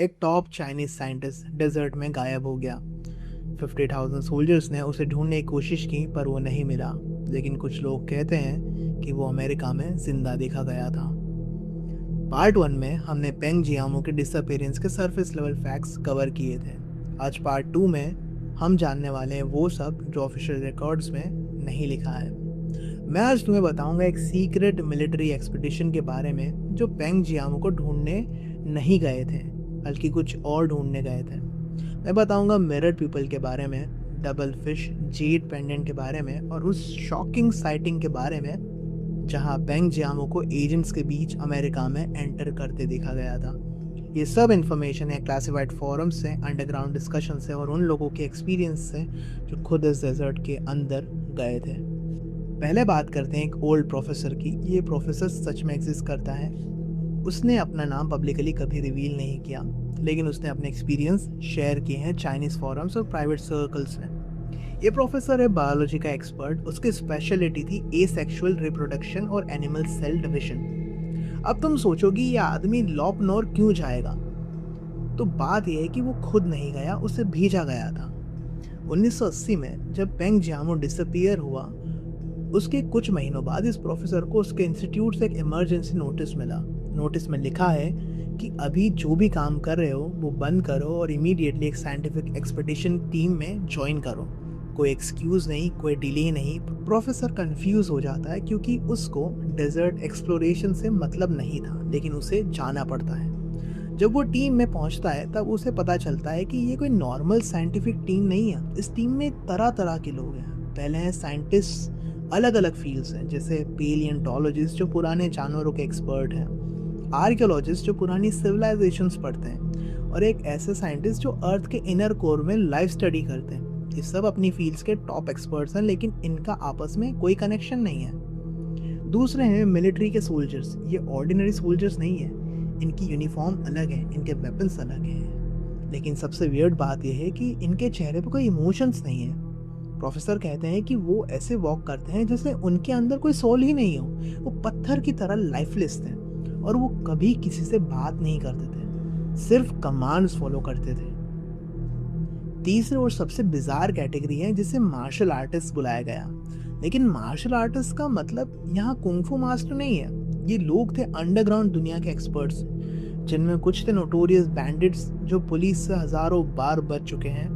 एक top Chinese scientist desert में गायब हो गया। 50,000 सोल्जर्स ने उसे ढूंढने की कोशिश की पर वो नहीं मिला। लेकिन कुछ लोग कहते हैं कि वो अमेरिका में जिंदा देखा गया था। पार्ट 1 में हमने पेंग जियामो के डिसअपेरेंस के सरफेस लेवल फैक्ट्स कवर किए थे। आज पार्ट 2 में हम जानने वाले हैं वो सब जो ऑफिशियल रिकॉर्ड्स में नहीं लिखा है। मैं आज तुम्हें बताऊंगा एक सीक्रेट मिलिट्री एक्सपीडिशन के बारे में जो पेंग जियामो को ढूंढने नहीं गए थे, बल्कि कुछ और ढूंढने गए थे। मैं बताऊंगा मिरर पीपल के बारे में, डबल फिश जेड पेंडेंट के बारे में और उस शॉकिंग साइटिंग के बारे में जहां पेंग जियामो को एजेंट्स के बीच अमेरिका में एंटर करते देखा गया था। ये सब इन्फॉर्मेशन है क्लासिफाइड फोरम से, अंडरग्राउंड डिस्कशन से और उन लोगों के एक्सपीरियंस से जो खुद इस डेजर्ट के अंदर गए थे। पहले बात करते हैं एक ओल्ड प्रोफेसर की। ये प्रोफेसर सच में एग्जिस्ट करता है। उसने अपना नाम पब्लिकली कभी रिवील नहीं किया, लेकिन उसने अपने एक्सपीरियंस शेयर किए हैं चाइनीज फोरम्स और प्राइवेट सर्कल्स में। ये प्रोफेसर है बायोलॉजी का एक्सपर्ट। उसकी स्पेशलिटी थी एसेक्सुअल रिप्रोडक्शन और एनिमल सेल डिविजन। अब तुम सोचोगी ये आदमी लॉपनोर क्यों जाएगा? तो बात यह है कि वो खुद नहीं गया, उसे भेजा गया था। 1980 में जब पेंग जियामो डिसअपीयर हुआ, उसके कुछ महीनों बाद इस प्रोफेसर को उसके इंस्टीट्यूट से एक इमरजेंसी नोटिस मिला। नोटिस में लिखा है कि अभी जो भी काम कर रहे हो वो बंद करो और इमीडिएटली एक साइंटिफिक एक्सपेडिशन टीम में ज्वाइन करो। कोई एक्सक्यूज नहीं, कोई डिले नहीं। प्रोफेसर कंफ्यूज हो जाता है क्योंकि उसको डेजर्ट एक्सप्लोरेशन से मतलब नहीं था, लेकिन उसे जाना पड़ता है। जब वो टीम में पहुंचता है तब उसे पता चलता है कि ये कोई नॉर्मल साइंटिफिक टीम नहीं है। इस टीम में तरह तरह के लोग हैं। पहले हैं साइंटिस्ट अलग अलग फील्ड्स हैं, जैसे पेलियंटोलॉजिस्ट जो पुराने जानवरों के एक्सपर्ट हैं, आर्कियोलॉजिस्ट जो पुरानी सिविलाइजेशंस पढ़ते हैं, और एक ऐसे साइंटिस्ट जो अर्थ के इनर कोर में लाइफ स्टडी करते हैं। ये सब अपनी फील्ड्स के टॉप एक्सपर्ट्स हैं, लेकिन इनका आपस में कोई कनेक्शन नहीं है। दूसरे हैं मिलिट्री के सोल्जर्स। ये ऑर्डिनरी सोल्जर्स नहीं है। इनकी यूनिफॉर्म अलग है, इनके वेपन्स अलग हैं। लेकिन सबसे वियर्ड बात यह है कि इनके चेहरे पर कोई इमोशंस नहीं है। प्रोफेसर कहते हैं कि वो ऐसे वॉक करते हैं जैसे उनके अंदर कोई सोल ही नहीं हो। वो पत्थर की तरह लाइफलेस थे और वो कभी किसी से बात नहीं करते थे, सिर्फ कमांड्स फॉलो करते थे। तीसरे और सबसे बिजार कैटेगरी है जिसे मार्शल आर्टिस्ट बुलाया गया। लेकिन मार्शल आर्टिस्ट का मतलब यहाँ कुंफू मास्टर नहीं है। ये लोग थे अंडरग्राउंड दुनिया के एक्सपर्ट्स, जिनमें कुछ थे नोटोरियस बैंडिट्स जो पुलिस से हजारों बार बच चुके हैं।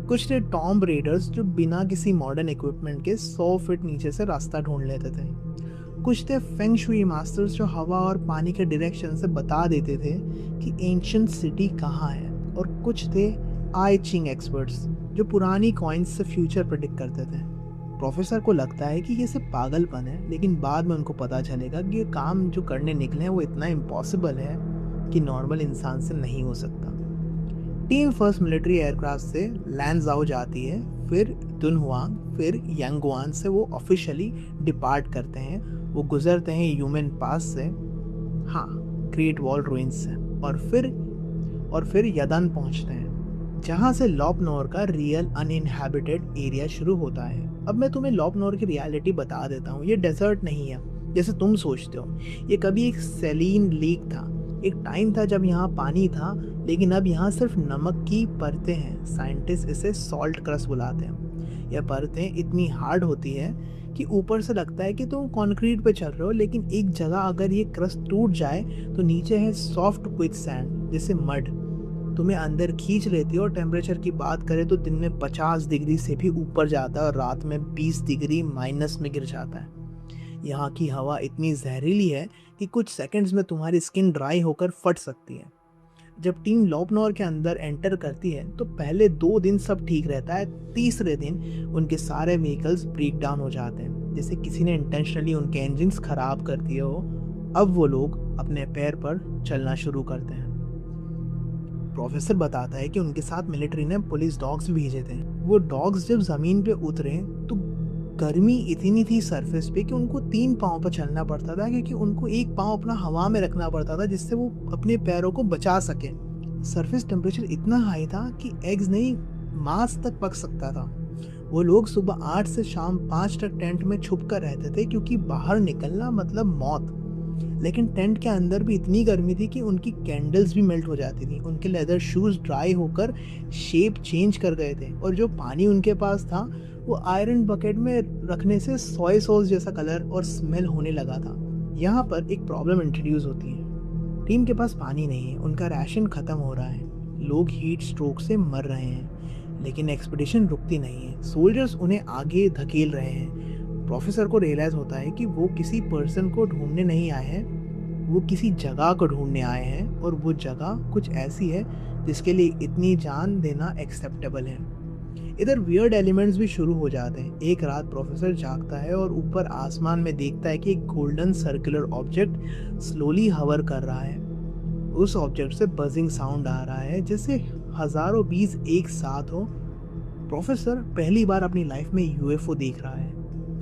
कुछ थे टॉम्ब रेडर्स जो बिना किसी मॉडर्न इक्विपमेंट के 100 फीट नीचे से रास्ता ढूंढ लेते थे। कुछ थे फेंग शुई मास्टर्स जो हवा और पानी के डायरेक्शन से बता देते थे कि एंशिएंट सिटी कहाँ है। और कुछ थे आई चिंग एक्सपर्ट्स जो पुरानी कॉइन्स से फ्यूचर प्रेडिक्ट करते थे। प्रोफेसर को लगता है कि ये सिर्फ पागलपन है, लेकिन बाद में उनको पता चलेगा कि ये काम जो करने निकले हैं वो इतना इम्पॉसिबल है कि नॉर्मल इंसान से नहीं हो सकता। टीम फर्स्ट मिलिट्री एयरक्राफ्ट से लैंडजाओ जाती है, फिर दुनहुआंग, फिर यांगवान से वो ऑफिशियली डिपार्ट करते हैं। वो गुजरते हैं ह्यूमन पास से, हाँ, ग्रेट वॉल रूइंस से, और फिर यदन पहुंचते हैं, जहां से लॉपनोर का रियल अनइनहैबिटेड एरिया शुरू होता है। अब मैं तुम्हें लॉपनोर की रियलिटी बता देता हूँ। ये डेजर्ट नहीं है जैसे तुम सोचते हो। ये कभी एक सैलीन लेक था। एक टाइम था जब यहाँ पानी था, लेकिन अब यहाँ सिर्फ नमक की परतें हैं। साइंटिस्ट इसे सॉल्ट क्रस्ट बुलाते हैं। यह परतें इतनी हार्ड होती है कि ऊपर से लगता है कि तुम कंक्रीट पे चल रहे हो, लेकिन एक जगह अगर ये क्रस्ट टूट जाए तो नीचे है सॉफ्ट क्विक सैंड, जैसे मड, तुम्हें अंदर खींच लेती है। और टेम्परेचर की बात करें तो दिन में 50 डिग्री से भी ऊपर जाता है और रात में 20 डिग्री माइनस में गिर जाता है। यहाँ की हवा इतनी जहरीली है कि कुछ सेकंड्स में तुम्हारी स्किन ड्राई होकर फट सकती है। जब टीम लॉपनोर के अंदर एंटर करती है तो पहले 2 दिन सब ठीक रहता है। तीसरे दिन उनके सारे व्हीकल्स ब्रेक डाउन हो जाते हैं, जैसे किसी ने इंटेंशनली उनके इंजन्स खराब कर दिए हो। अब वो लोग अपने पैर पर चलना शुरू करते हैं। प्रोफेसर बताता है कि उनके साथ मिलिट्री ने पुलिस डॉग्स भेजे थे। वो डॉग्स जब जमीन पे उतरे तो गर्मी इतनी थी सरफेस पे कि उनको 3 पाँव पर चलना पड़ता था, क्योंकि उनको एक पाँव अपना हवा में रखना पड़ता था जिससे वो अपने पैरों को बचा सके। सरफेस टेम्परेचर इतना हाई था कि एग्स नहीं, मांस तक पक सकता था। वो लोग सुबह 8 से शाम 5 तक टेंट में छुप कर रहते थे, क्योंकि बाहर निकलना मतलब मौत। लेकिन टेंट के अंदर भी इतनी गर्मी थी कि उनकी कैंडल्स भी मेल्ट हो जाती थी। उनके लेदर शूज़ ड्राई होकर शेप चेंज कर गए थे और जो पानी उनके पास था वो आयरन बकेट में रखने से सोया सॉस जैसा कलर और स्मेल होने लगा था। यहाँ पर एक प्रॉब्लम इंट्रोड्यूस होती है। टीम के पास पानी नहीं है, उनका राशन ख़त्म हो रहा है, लोग हीट स्ट्रोक से मर रहे हैं, लेकिन एक्सपीडिशन रुकती नहीं है। सोल्जर्स उन्हें आगे धकेल रहे हैं। प्रोफेसर को रियलाइज़ होता है कि वो किसी पर्सन को ढूंढने नहीं आए हैं, वो किसी जगह को ढूंढने आए हैं और वो जगह कुछ ऐसी है जिसके लिए इतनी जान देना एक्सेप्टेबल है। इधर वियर्ड एलिमेंट्स भी शुरू हो जाते हैं। एक रात प्रोफेसर जागता है और ऊपर आसमान में देखता है कि एक गोल्डन सर्कुलर ऑब्जेक्ट स्लोली हवर कर रहा है। उस ऑब्जेक्ट से बजिंग साउंड आ रहा है जैसे हजारों बीज एक साथ हो। प्रोफेसर पहली बार अपनी लाइफ में यूएफओ देख रहा है,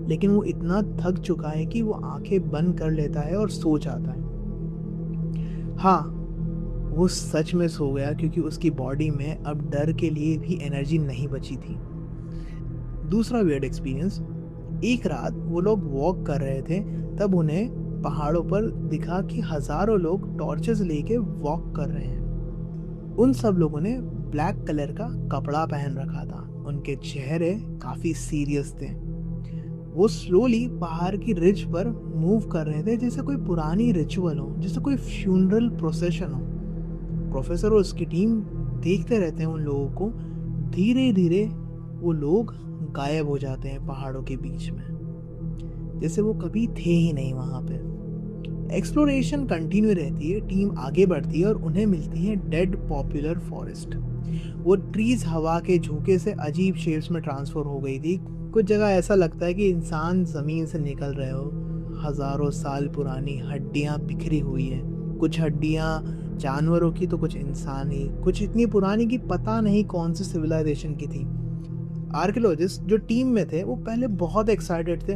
लेकिन वो इतना थक चुका है कि वो आंखें बंद कर लेता है और सो जाता है। हाँ, वो सच में सो गया क्योंकि उसकी बॉडी में अब डर के लिए भी एनर्जी नहीं बची थी। दूसरा वियर्ड एक्सपीरियंस, एक रात वो लोग वॉक कर रहे थे, तब उन्हें पहाड़ों पर दिखा कि हजारों लोग टॉर्चेस लेके वॉक कर रहे हैं। उन सब लोगों ने ब्लैक कलर का कपड़ा पहन रखा था। उनके चेहरे काफ़ी सीरियस थे। वो स्लोली पहाड़ की रिज पर मूव कर रहे थे जैसे कोई पुरानी रिचुअल हो, जैसे कोई फ्यूनरल प्रोसेशन हो। प्रोफेसर और उसकी टीम देखते रहते हैं उन लोगों को। धीरे धीरे वो लोग गायब हो जाते हैं पहाड़ों के बीच में, जैसे वो कभी थे ही नहीं वहाँ पे। एक्सप्लोरेशन कंटिन्यू रहती है, टीम आगे बढ़ती है और उन्हें मिलती है डेड पॉपुलर फॉरेस्ट। वो ट्रीज हवा के झोंके से अजीब शेप्स में ट्रांसफर हो गई थी। कुछ जगह ऐसा लगता है कि इंसान ज़मीन से निकल रहे हो। हज़ारों साल पुरानी हड्डियाँ बिखरी हुई हैं, कुछ हड्डियाँ जानवरों की तो कुछ इंसानी, कुछ इतनी पुरानी कि पता नहीं कौन सी सिविलाइजेशन की थी। आर्कियोलॉजिस्ट जो टीम में थे वो पहले बहुत एक्साइटेड थे,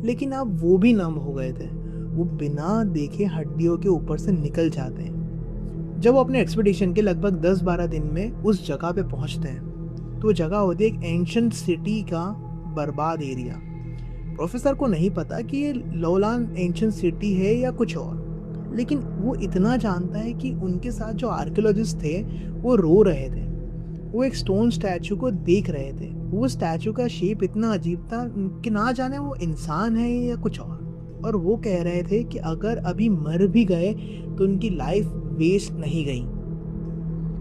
लेकिन अब वो भी नम हो गए थे। वो बिना देखे हड्डियों के ऊपर से निकल जाते हैं। जब वो अपने एक्सपीडिशन के लगभग 10-12 दिन में उस जगह पे पहुंचते हैं तो वो जगह होती है एक एंशिएंट सिटी का बर्बाद एरिया। प्रोफेसर को नहीं पता कि ये लोलान एंशिएंट सिटी है या कुछ और, लेकिन वो इतना जानता है कि उनके साथ जो आर्कियोलॉजिस्ट थे वो रो रहे थे। वो एक स्टोन स्टैचू को देख रहे थे। वो स्टैचू का शेप इतना अजीब था कि ना जाने वो इंसान है या कुछ और वो कह रहे थे कि अगर अभी मर भी गए तो उनकी लाइफ वेस्ट नहीं गई।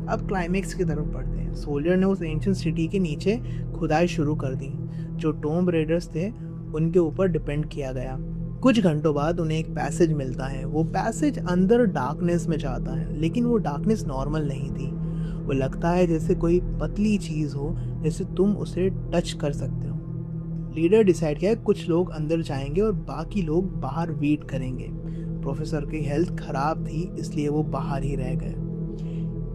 अब क्लाइमेक्स की तरफ बढ़ते हैं। सोल्जर ने उस एंशिएंट सिटी के नीचे खुदाई शुरू कर दी। जो टॉम्ब रेडर्स थे उनके ऊपर डिपेंड किया गया। कुछ घंटों बाद उन्हें एक पैसेज मिलता है। वो पैसेज अंदर डार्कनेस में जाता है, लेकिन वो डार्कनेस नॉर्मल नहीं थी। वो लगता है जैसे कोई पतली चीज़ हो, जैसे तुम उसे टच कर सकते हो। लीडर डिसाइड किया कुछ लोग अंदर जाएंगे और बाकी लोग बाहर वेट करेंगे। प्रोफेसर की हेल्थ खराब थी इसलिए वो बाहर ही रह गए।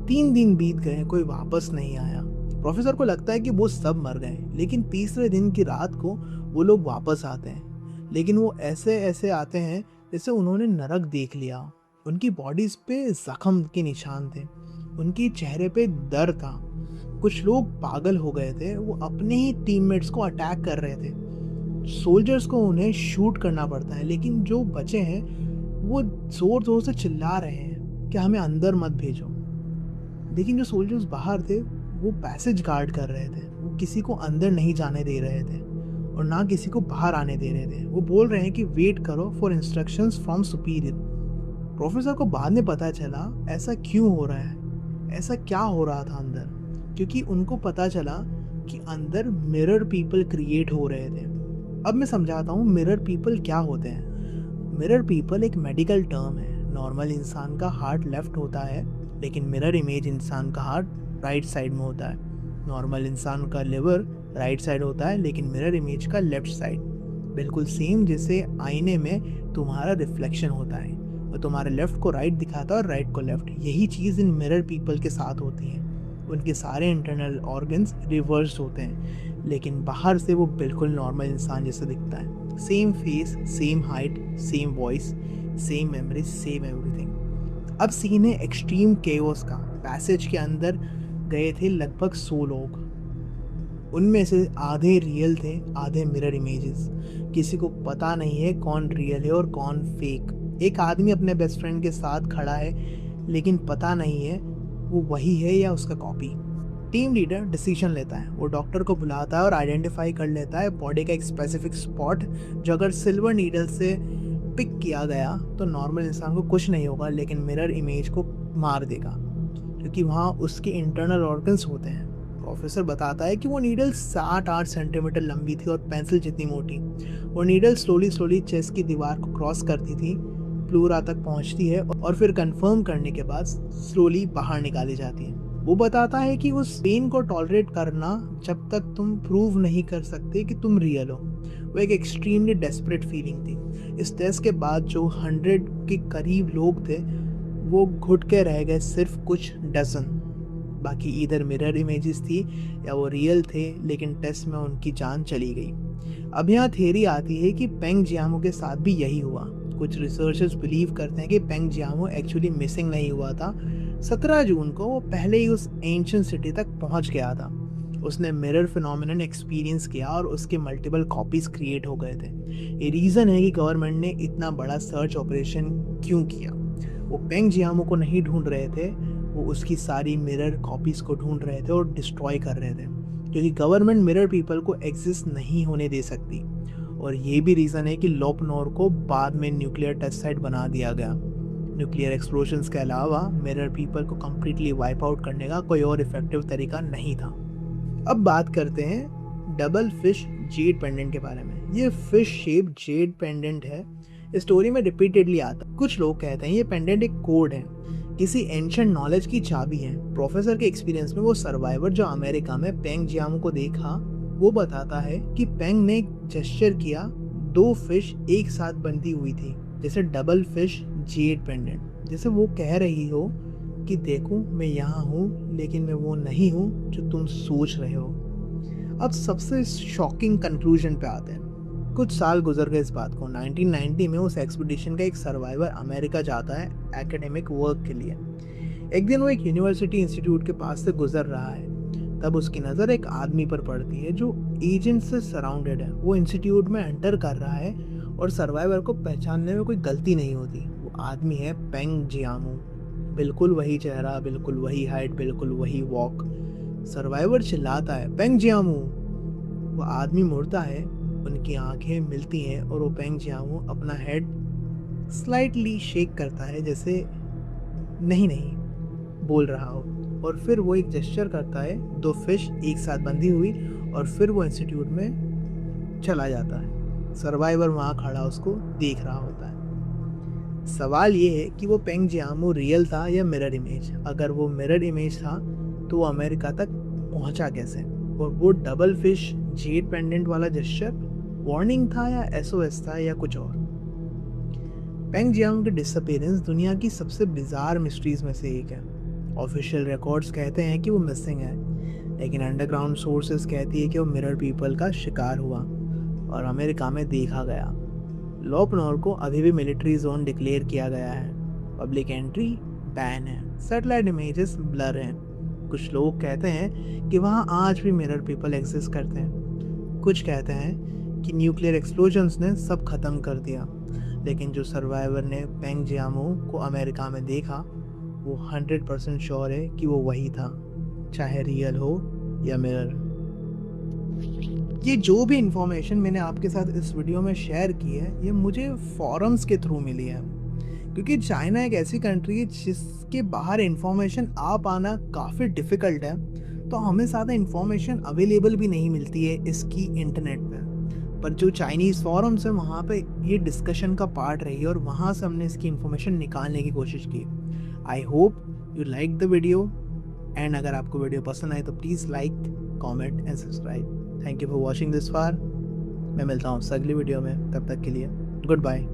3 दिन बीत गए, कोई वापस नहीं आया। प्रोफेसर को लगता है कि वो सब मर गए, लेकिन तीसरे दिन की रात को वो लोग वापस आते हैं, लेकिन वो ऐसे ऐसे आते हैं जैसे उन्होंने नरक देख लिया। उनकी बॉडीज पे जख्म के निशान थे, उनके चेहरे पे दर्द था। कुछ लोग पागल हो गए थे, वो अपने ही टीममेट्स को अटैक कर रहे थे। सोल्जर्स को उन्हें शूट करना पड़ता है, लेकिन जो बचे हैं वो जोर जोर से चिल्ला रहे हैं कि हमें अंदर मत भेजो। लेकिन जो सोल्जर्स बाहर थे वो पैसेज गार्ड कर रहे थे। वो किसी को अंदर नहीं जाने दे रहे थे और ना किसी को बाहर आने दे रहे थे। वो बोल रहे हैं कि वेट करो for instructions from superior. Professor को बाद में पता चला ऐसा क्यों हो रहा है, ऐसा क्या हो रहा था अंदर, क्योंकि उनको पता चला कि अंदर मिरर पीपल क्रिएट हो रहे थे। अब मैं समझाता हूँ मिरर पीपल क्या होते हैं। मिरर पीपल एक मेडिकल टर्म है। नॉर्मल इंसान का हार्ट लेफ्ट होता है, लेकिन मिरर इमेज इंसान का हार्ट राइट साइड में होता है। नॉर्मल इंसान का लिवर राइट साइड होता है, लेकिन मिरर इमेज का लेफ्ट साइड। बिल्कुल सेम जैसे आईने में तुम्हारा रिफ्लेक्शन होता है और तुम्हारे लेफ्ट को राइट दिखाता है और राइट को लेफ्ट। यही चीज़ इन मिरर पीपल के साथ होती है। उनके सारे इंटरनल ऑर्गन्स रिवर्स होते हैं, लेकिन बाहर से वो बिल्कुल नॉर्मल इंसान जैसा दिखता है। Same face, same height, same voice, same memory, same everything. अब सीन है एक्सट्रीम केओस का। पैसेज के अंदर गए थे लगभग 100 लोग। उनमें से आधे रियल थे, आधे मिरर इमेजेस। किसी को पता नहीं है कौन रियल है और कौन फेक। एक आदमी अपने बेस्ट फ्रेंड के साथ खड़ा है, लेकिन पता नहीं है वो वही है या उसका कॉपी। टीम लीडर डिसीजन लेता है, वो डॉक्टर को बुलाता है और आइडेंटिफाई कर लेता है बॉडी का एक स्पेसिफिक स्पॉट, जो अगर सिल्वर नीडल से पिक किया गया तो नॉर्मल इंसान को कुछ नहीं होगा, लेकिन मिरर इमेज को मार देगा, क्योंकि वहाँ उसके इंटरनल ऑर्गन्स होते हैं। प्रोफेसर बताता है कि वो नीडल 7-8 सेंटीमीटर लंबी थी और पेंसिल जितनी मोटी। वो नीडल स्लोली चेस्ट की दीवार को क्रॉस करती थी, प्लूरा तक पहुंचती है और फिर कंफर्म करने के बाद स्लोली बाहर निकाली जाती है। वो बताता है कि उस पेन को टॉलरेट करना जब तक तुम प्रूव नहीं कर सकते कि तुम रियल हो। वो एक एक्सट्रीमली डेस्परेट फीलिंग थी। इस टेस्ट के बाद जो 100 के करीब लोग थे वो घुट के रह गए, सिर्फ कुछ डजन। बाकी इधर मिरर इमेजेस थी या वो रियल थे, लेकिन टेस्ट में उनकी जान चली गई। अब यहाँ थियरी आती है कि पेंग जियामो के साथ भी यही हुआ। कुछ रिसर्चर्स बिलीव करते हैं कि पेंग जियामो एक्चुअली मिसिंग नहीं हुआ था। 17 जून को वो पहले ही उस एंशिएंट सिटी तक पहुंच गया था। उसने मिरर फिनोमेनन एक्सपीरियंस किया और उसके मल्टीपल कॉपीज क्रिएट हो गए थे। ये रीज़न है कि गवर्नमेंट ने इतना बड़ा सर्च ऑपरेशन क्यों किया। वो पेंग जियामो को नहीं ढूंढ रहे थे, वो उसकी सारी मिरर कॉपीज़ को ढूंढ रहे थे और डिस्ट्रॉय कर रहे थे, क्योंकि गवर्नमेंट मिरर पीपल को एग्जिस्ट नहीं होने दे सकती। और ये भी रीज़न है कि लोपनोर को बाद में न्यूक्लियर टेस्ट साइट बना दिया गया। न्यूक्लियर एक्सप्लोजन्स के अलावा मिरर पीपल को कम्प्लीटली वाइप आउट करने का कोई और इफेक्टिव तरीका नहीं था। अब बात करते हैं डबल फिश जेड पेंडेंट के बारे में। ये फिश शेप जेड पेंडेंट है, स्टोरी में रिपीटेडली आता। कुछ लोग कहते हैं ये पेंडेंट एक कोड है, किसी एंशिएंट नॉलेज की चाबी है। प्रोफेसर के एक्सपीरियंस में वो सर्वाइवर जो अमेरिका में पेंग जियामो को देखा, वो बताता है कि पेंग ने एक जेस्चर किया, 2 फिश एक साथ बंधी हुई थी, जैसे डबल फिश जेड पेंडेंट, जैसे वो कह रही हो कि देखो मैं यहाँ हूँ, लेकिन मैं वो नहीं हूँ जो तुम सोच रहे हो। अब सबसे शॉकिंग कंक्लूजन पे आते हैं। कुछ साल गुजर गए इस बात को। 1990 में उस एक्सपीडिशन का एक सर्वाइवर अमेरिका जाता है एकेडमिक वर्क के लिए। एक दिन वो एक यूनिवर्सिटी इंस्टीट्यूट के पास से गुजर रहा है, तब उसकी नज़र एक आदमी पर पड़ती है जो एजेंट से सराउंडेड है। वो इंस्टीट्यूट में एंटर कर रहा है और सर्वाइवर को पहचानने में कोई गलती नहीं होती। वो आदमी है पेंग जियामो। बिल्कुल वही चेहरा, बिल्कुल वही हाइट, बिल्कुल वही वॉक। सर्वाइवर चिल्लाता है, पेंग जियामो। वो आदमी मुड़ता है, उनकी आंखें मिलती हैं और वो पेंग जियामो अपना हेड स्लाइटली शेक करता है, जैसे नहीं बोल रहा हो। और फिर वो एक जेस्चर करता है, 2 फिश एक साथ बंधी हुई, और फिर वो इंस्टीट्यूट में चला जाता है। सर्वाइवर वहाँ खड़ा उसको देख रहा होता है। सवाल ये है कि वो पेंग जियामो रियल था या मिरर इमेज। अगर वो मिरर इमेज था तो वो अमेरिका तक पहुँचा कैसे? और वो डबल फिश जेड पेंडेंट वाला जेस्चर वार्निंग था या एसओएस था या कुछ और? पेंग जियामो की डिसअपीयरेंस दुनिया की सबसे बिजार मिस्ट्रीज में से एक है। ऑफिशियल रिकॉर्ड्स कहते हैं कि वो मिसिंग है, लेकिन अंडरग्राउंड सोर्सेज कहती है कि वो मिरर पीपल का शिकार हुआ और अमेरिका में देखा गया। लोपनोर को अभी भी मिलिट्री जोन डिक्लेयर किया गया है। पब्लिक एंट्री बैन है। सैटेलाइट इमेजेस ब्लर हैं। कुछ लोग कहते हैं कि वहाँ आज भी मिरर पीपल एग्जिस्ट करते हैं। कुछ कहते हैं कि न्यूक्लियर एक्सप्लोजन्स ने सब खत्म कर दिया, लेकिन जो सर्वाइवर ने पेंग जियामो को अमेरिका में देखा, वो 100% श्योर है कि वो वही था, चाहे रियल हो या मिरर। ये जो भी इंफॉर्मेशन मैंने आपके साथ इस वीडियो में शेयर की है, ये मुझे फॉरम्स के थ्रू मिली है, क्योंकि चाइना एक ऐसी कंट्री है जिसके बाहर इंफॉर्मेशन आ पाना काफ़ी डिफ़िकल्ट है, तो हमें ज़्यादा इंफॉर्मेशन अवेलेबल भी नहीं मिलती है इसकी इंटरनेट पे। पर जो चाइनीज़ फॉरम्स है वहाँ पे ये डिस्कशन का पार्ट रही है और वहाँ से हमने इसकी इंफॉर्मेशन निकालने की कोशिश की। I hope you like the video, and अगर आपको वीडियो पसंद आए तो please like, comment and subscribe. Thank you for watching this far. मैं मिलता हूँ अगली वीडियो में, तब तक के लिए गुड बाय।